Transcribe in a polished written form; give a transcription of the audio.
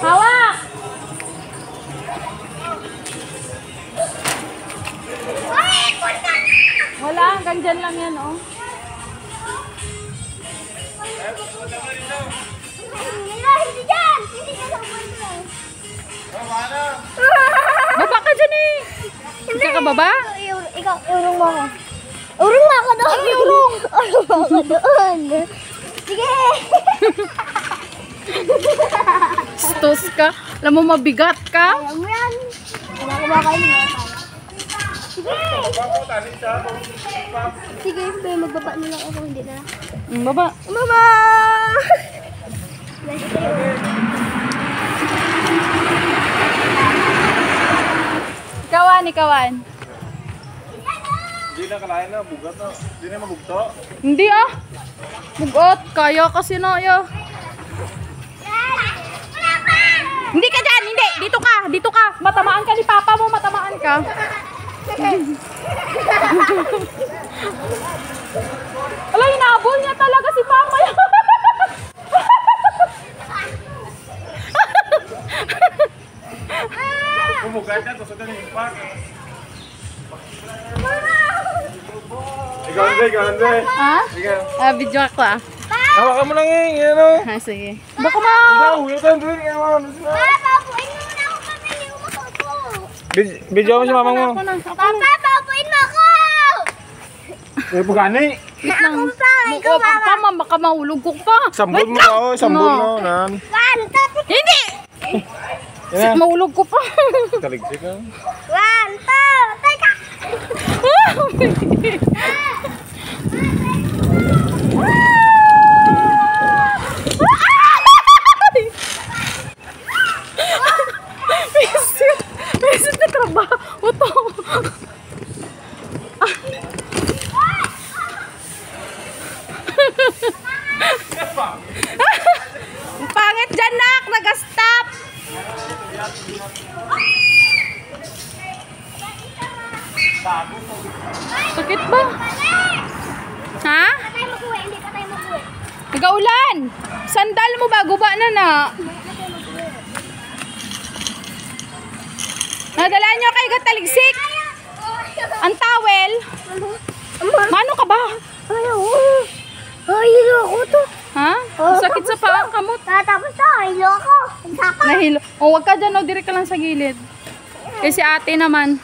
Hawak! Wala, hanggang dyan lang yan, oh. Hindi dyan! Hindi dyan sa upuan. Baba ka dyan eh! Hindi ka kababa? Ikaw, urong mo ako. Urong mo ako doon! Urong! Urong mo ako doon! Sige! Stos ka. Alam mo, mabigat ka. Alam mo yan! Wala ko ba kayo? Sige! Sige, magbaba na lang ako. Hindi na. Baba. Mama! Ikawan, ikawan. Hindi na kalahin na, bugat na. Hindi na magugto. Hindi ah. Bugot. Kaya kasi na ya. Hindi ka dyan, hindi. Dito ka, dito ka. Matamaan ka ni papa mo, matamaan ka. Ala, hinabol niya talaga si papa. Bumugat na, tapos ito na yung park. Ikaw hindi. Ha? Ah, video ako ah. Hawakan mo lang eh, ano? Ah, sige. Baka ma... Hulutan doon, ano? Papapuin mo na ako pag hindi mo makaupo. Video mo si mama mo. Papa, papapuin mo ako! Eh, pagani. Ako pa, ikaw Mukha pa, baka mahulog ko pa. Sambol Wait mo lang. ako, sambol No. mo. Nan. One, two, Hindi! Yan. Mahulog ko pa. Taligsik ka. one, two, teka! Beses na trabaho to. Ang pangit dyan, nak! Nag-stop! Sakit ba? Ha? Patay mag-uwi, hindi patay mag-uwi. Nag-aulan! Sandal mo ba? Guba na na. Nadalaan nyo kay Gataligsik. Ang towel. Mano ka ba? Ayaw. Hilo ako to. Ha? Ang sakit sa paa, kamot. Tapos to, hilo ako. Sapa. Nahilo. O, wag ka dyan, o. Dire ka lang sa gilid. Eh, si ate naman.